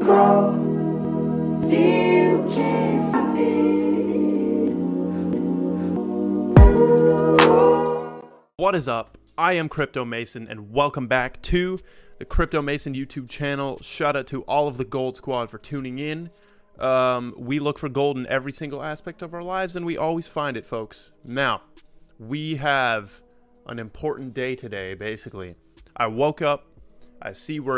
grow, still can't stop it. What is up? I am Crypto Mason, and welcome back to the Crypto Mason YouTube channel. Shout out to all of the Gold Squad for tuning in. We look for gold in every single aspect of our lives, and we always find it, folks. Now, we have an important day today, basically. I woke up, I see we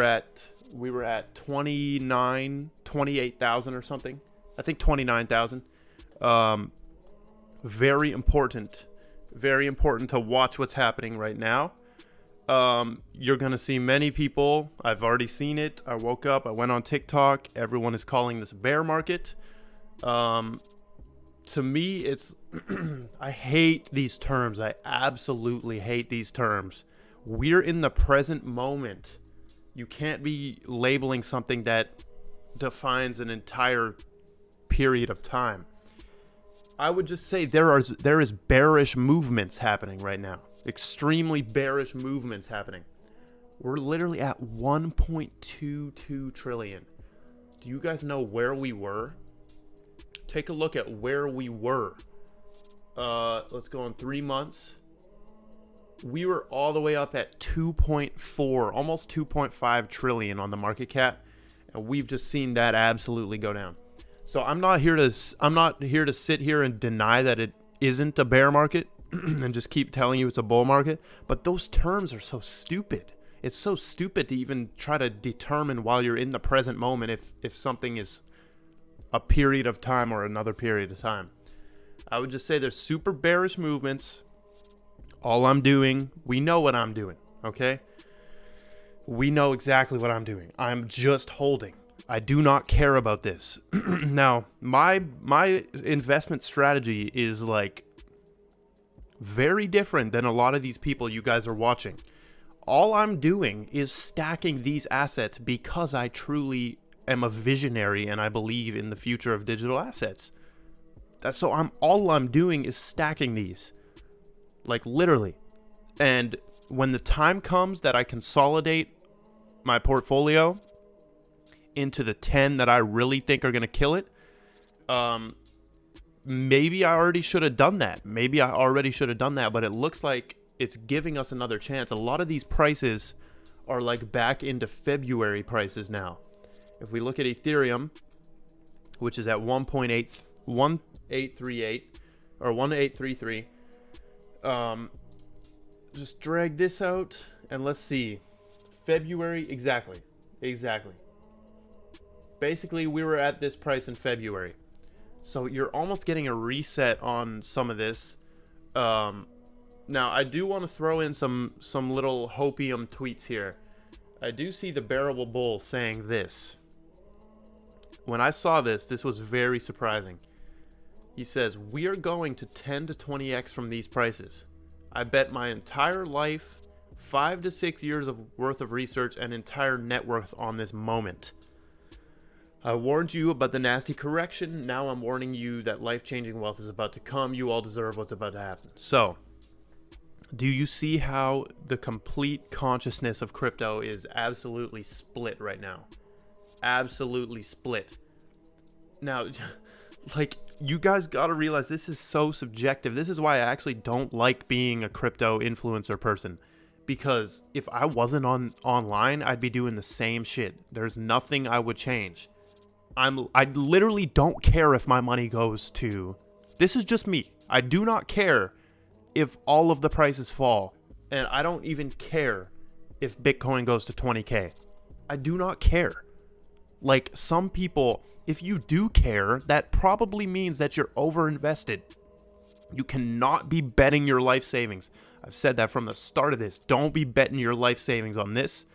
were at 28,000 or something. I think 29,000. Very important to watch what's happening right now. You're gonna see many people. I've already seen it. I woke up, I went on TikTok. Everyone is calling this a bear market. To me, it's I hate these terms. I absolutely hate these terms. We're in the present moment. You can't be labeling something that defines an entire period of time. I would just say there is bearish movements happening right now. Extremely bearish movements happening. We're literally at 1.22 trillion. Do you guys know where we were? Take a look at where we were. Let's go on 3 months. We were all the way up at 2.4, almost 2.5 trillion on the market cap, and we've just seen that absolutely go down. So I'm not here to sit here and deny that it isn't a bear market and just keep telling you it's a bull market, but those terms are so stupid. It's so stupid to even try to determine while you're in the present moment if something is a period of time or another period of time. I would just say there's super bearish movements. All I'm doing, we know what I'm doing, okay? We know exactly what I'm doing. I'm just holding. I do not care about this. Now, my investment strategy is like very different than a lot of these people you guys are watching. All I'm doing is stacking these assets because I truly am a visionary and I believe in the future of digital assets. All I'm doing is stacking these. Like literally. And when the time comes that I consolidate my portfolio into the 10 that I really think are going to kill it, maybe I already should have done that. But it looks like it's giving us another chance. A lot of these prices are like back into February prices now. If we look at Ethereum, which is at 1838 or 1833, just drag this out and let's see. February, exactly. Basically, we were at this price in February. So you're almost getting a reset on some of this. Now, I do want to throw in some little hopium tweets here. I do see the Bearable Bull saying this. When I saw this was very surprising. He says, "We are going to 10 to 20x from these prices. I bet my entire life, 5 to 6 years worth of research, and entire net worth on this moment. I warned you about the nasty correction. Now I'm warning you that life-changing wealth is about to come. You all deserve what's about to happen." So, do you see how the complete consciousness of crypto is absolutely split right now? Absolutely split. Now, like, you guys got to realize this is so subjective. This is why I actually don't like being a crypto influencer person. Because if I wasn't online, I'd be doing the same shit. There's nothing I would change. I literally don't care if my money goes to... This is just me. I do not care if all of the prices fall. And I don't even care if Bitcoin goes to 20K. I do not care. Like, some people, if you do care, that probably means that you're overinvested. You cannot be betting your life savings. I've said that from the start of this. Don't be betting your life savings on this.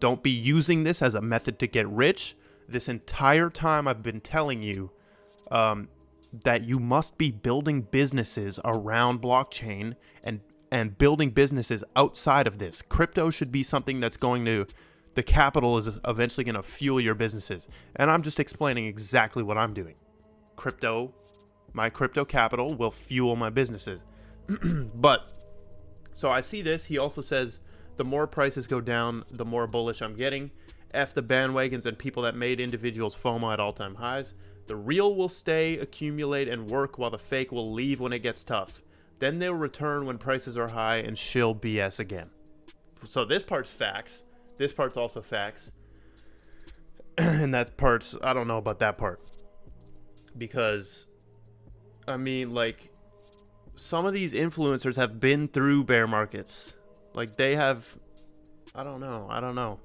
Don't be using this as a method to get rich. This entire time I've been telling you that you must be building businesses around blockchain and building businesses outside of this. Crypto should be something that's going to... The capital is eventually going to fuel your businesses. And I'm just explaining exactly what I'm doing. My crypto capital will fuel my businesses. But, so I see this. He also says, the more prices go down, the more bullish I'm getting. F the bandwagons and people that made individuals FOMO at all-time highs. The real will stay, accumulate, and work while the fake will leave when it gets tough. Then they'll return when prices are high and shill BS again. So this part's facts. This part's also facts. And that part's, I don't know about that part. Because, I mean, like, some of these influencers have been through bear markets. Like, they have, I don't know.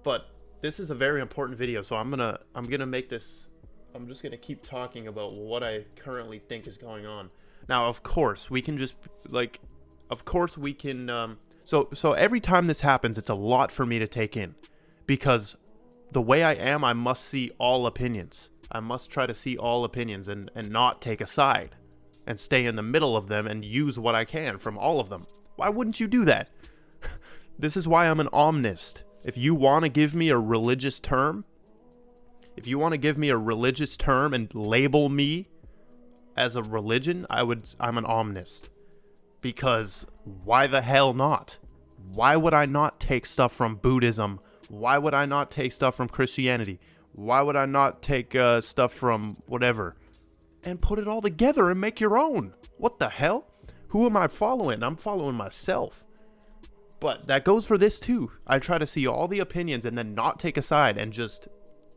But this is a very important video, so I'm gonna make this, I'm just gonna keep talking about what I currently think is going on. Now, of course, we can just, like, so every time this happens, it's a lot for me to take in. Because the way I am, I must see all opinions. I must try to see all opinions and not take a side. And stay in the middle of them and use what I can from all of them. Why wouldn't you do that? This is why I'm an Omnist. If you want to give me a religious term, and label me as a religion, I'm an Omnist. Because why the hell not? Why would I not take stuff from Buddhism? Why would I not take stuff from Christianity? Why would I not take stuff from whatever and put it all together and make your own? What the hell? Who am I following? I'm following myself. But that goes for this too. I try to see all the opinions and then not take a side and just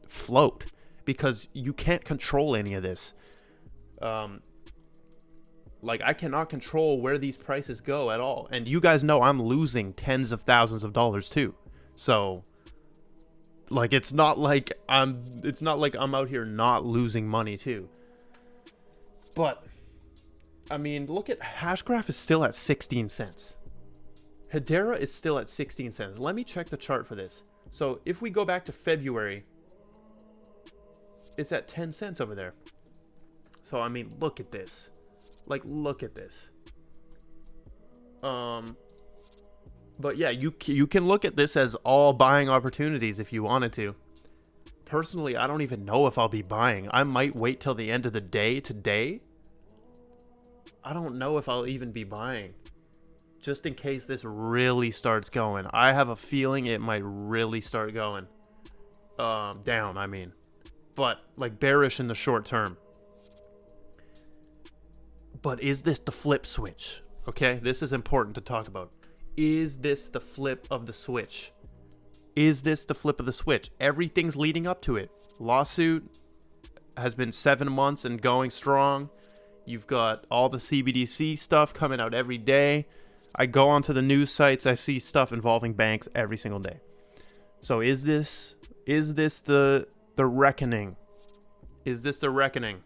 float, because you can't control any of this. Like, I cannot control where these prices go at all. And you guys know I'm losing tens of thousands of dollars too. So, like, it's not like I'm out here not losing money too. But, I mean, look at Hashgraph is still at 16 cents. Hedera is still at 16 cents. Let me check the chart for this. So if we go back to February, it's at 10 cents over there. So, I mean, look at this. Like, look at this. But yeah, you can look at this as all buying opportunities if you wanted to. Personally, I don't even know if I'll be buying. I might wait till the end of the day today. I don't know if I'll even be buying. Just in case this really starts going. I have a feeling it might really start going down, I mean. But, like, bearish in the short term. But is this the flip switch? Okay, this is important to talk about. Is this the flip of the switch? Is this the flip of the switch? Everything's leading up to it. Lawsuit has been 7 months and going strong. You've got all the CBDC stuff coming out every day. I go onto the news sites, I see stuff involving banks every single day. So is this the reckoning? Is this the reckoning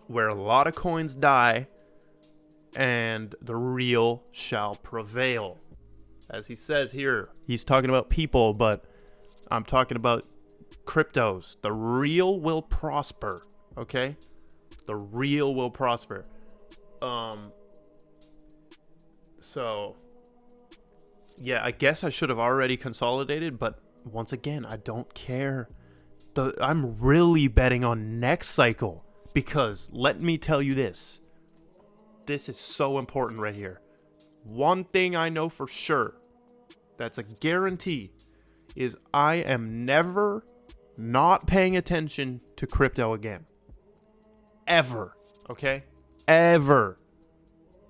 where a lot of coins die and the real shall prevail? As he says here, he's talking about people, but I'm talking about cryptos. The real will prosper, okay? The real will prosper. So, yeah, I guess I should have already consolidated, but once again, I don't care. I'm really betting on next cycle, because let me tell you this. This is so important right here. One thing I know for sure, that's a guarantee, is I am never not paying attention to crypto again. Ever. Okay? Ever.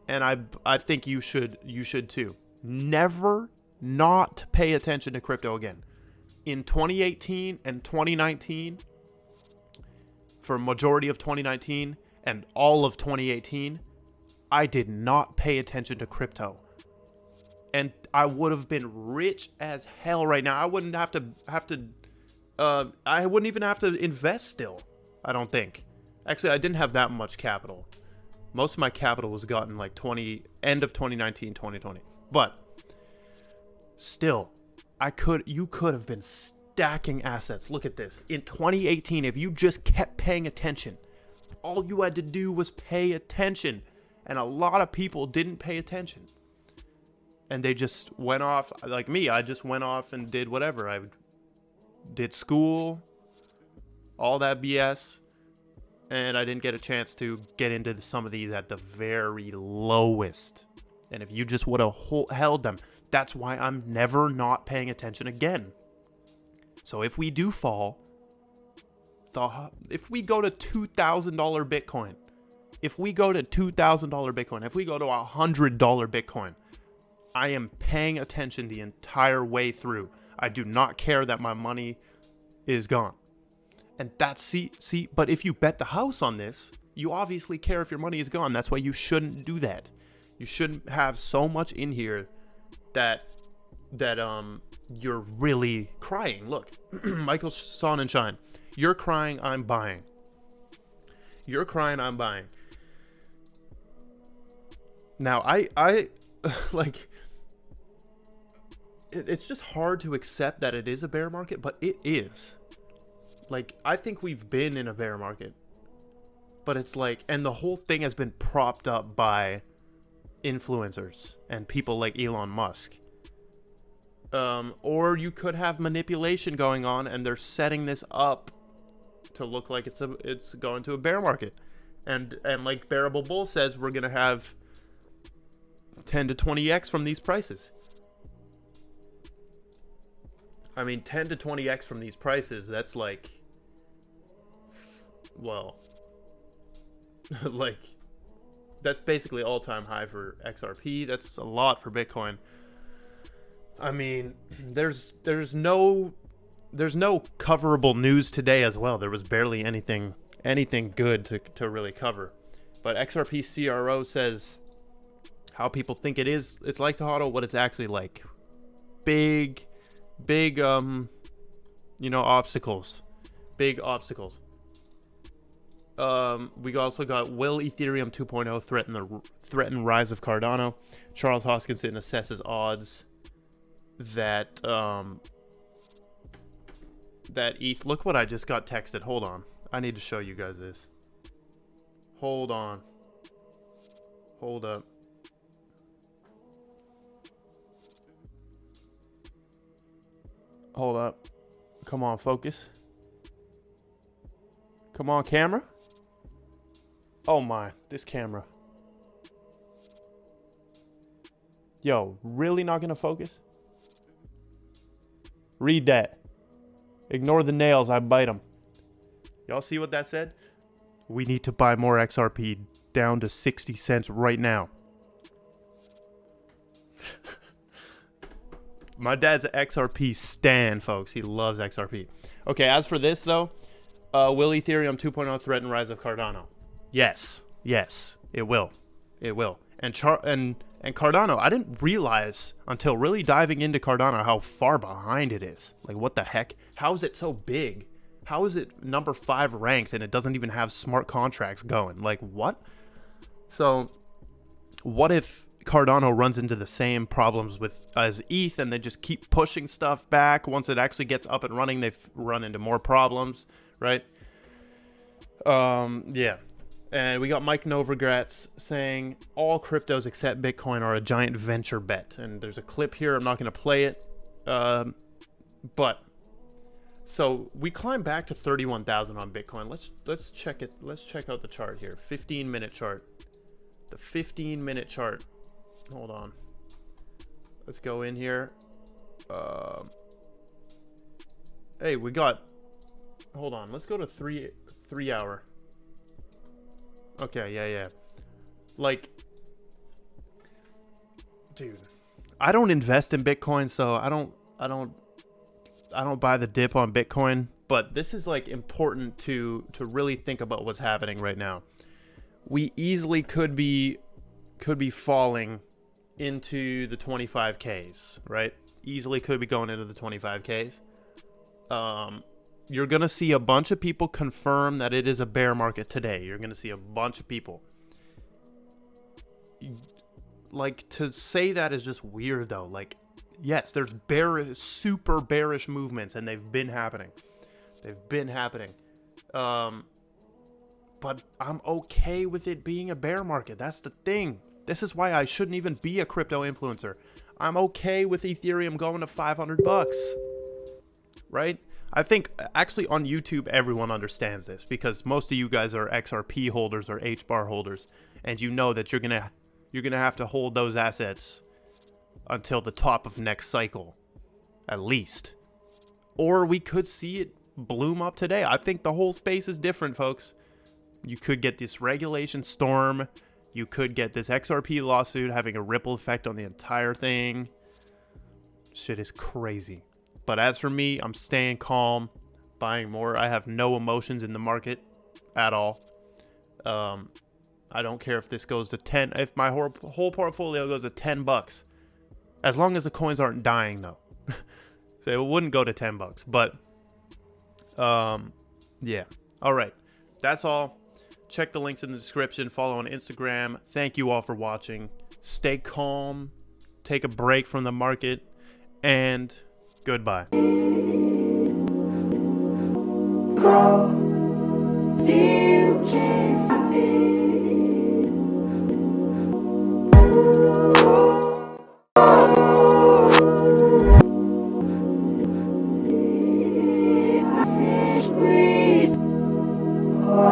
And I think you should too. Never not pay attention to crypto again. In 2018 and 2019, for a majority of 2019 and all of 2018, I did not pay attention to crypto. And I would have been rich as hell right now. I wouldn't have to I wouldn't even have to invest still, I don't think. Actually, I didn't have that much capital. Most of my capital was gotten like end of 2019, 2020. But still, you could have been stacking assets. Look at this. In 2018, if you just kept paying attention, all you had to do was pay attention. And a lot of people didn't pay attention. And they just went off, like me, I just went off and did whatever. I did school, all that BS. And I didn't get a chance to get into some of these at the very lowest. And if you just would have held them, that's why I'm never not paying attention again. So if we do fall, if we go to $2,000 Bitcoin, if we go to $2,000 Bitcoin, if we go to $100 Bitcoin, I am paying attention the entire way through. I do not care that my money is gone. And that's, see, but if you bet the house on this, you obviously care if your money is gone. That's why you shouldn't do that. You shouldn't have so much in here that you're really crying. Look, Michael Sonnenschein, you're crying, I'm buying. You're crying, I'm buying. Now, I like, it's just hard to accept that it is a bear market, but it is. Like, I think we've been in a bear market, but it's like, and the whole thing has been propped up by influencers and people like Elon Musk. Or you could have manipulation going on, and they're setting this up to look like it's going to a bear market, and like Bearable Bull says, we're gonna have 10 to 20x from these prices. I mean, 10 to 20x from these prices, that's like, well, like, that's basically all-time high for XRP. That's a lot for Bitcoin. I mean, there's no coverable news today as well. There was barely anything good to really cover. But XRP CRO says how people think it is. It's like to HODL, what it's actually like. Big obstacles. Big obstacles. We also got, will Ethereum 2.0 threaten rise of Cardano? Charles Hoskinson assesses odds that ETH. Look what I just got texted. Hold on. I need to show you guys this. Hold on. Hold up. Hold up. Come on, focus. Come on, camera. Oh my, this camera. Yo, really not gonna focus? Read that. Ignore the nails, I bite them. Y'all see what that said? We need to buy more XRP down to 60 cents right now. My dad's an XRP stan, folks. He loves XRP. Okay, as for this, though, will Ethereum 2.0 threaten rise of Cardano? Yes, it will. It will. And Cardano, I didn't realize until really diving into Cardano how far behind it is. Like, what the heck? How is it so big? How is it number 5 ranked and it doesn't even have smart contracts going? Like, what? So, what if Cardano runs into the same problems as ETH, and they just keep pushing stuff back? Once it actually gets up and running, they've run into more problems, right? Yeah. And we got Mike Novogratz saying all cryptos except Bitcoin are a giant venture bet. And there's a clip here. I'm not going to play it. But so we climbed back to 31,000 on Bitcoin. Let's check it. Let's check out the chart here. 15-minute chart. The 15-minute chart. Hold on. Let's go in here. Hey, we got. Hold on. Let's go to 3 hour. Okay, yeah. Like, dude, I don't invest in Bitcoin, so I don't buy the dip on Bitcoin. But this is like important to really think about what's happening right now. We easily could be falling into the 25Ks, right? Easily could be going into the 25Ks. You're going to see a bunch of people confirm that it is a bear market today. You're going to see a bunch of people. Like, to say that is just weird, though. Like, yes, there's super bearish movements, and they've been happening. But I'm okay with it being a bear market. That's the thing. This is why I shouldn't even be a crypto influencer. I'm okay with Ethereum going to $500, right? I think actually on YouTube, everyone understands this because most of you guys are XRP holders or HBAR holders, and you know that you're gonna have to hold those assets until the top of next cycle, at least. or we could see it bloom up today. I think the whole space is different, folks. You could get this regulation storm. You could get this XRP lawsuit having a ripple effect on the entire thing. Shit is crazy. But as for me, I'm staying calm, buying more. I have no emotions in the market at all. I don't care if this goes to 10, if my whole portfolio goes to $10, as long as the coins aren't dying though. So it wouldn't go to $10, but yeah. All right, that's all. Check the links in the description. Follow on Instagram. Thank you all for watching. Stay calm. Take a break from the market. And goodbye. Crawl, still can't stop it. I smash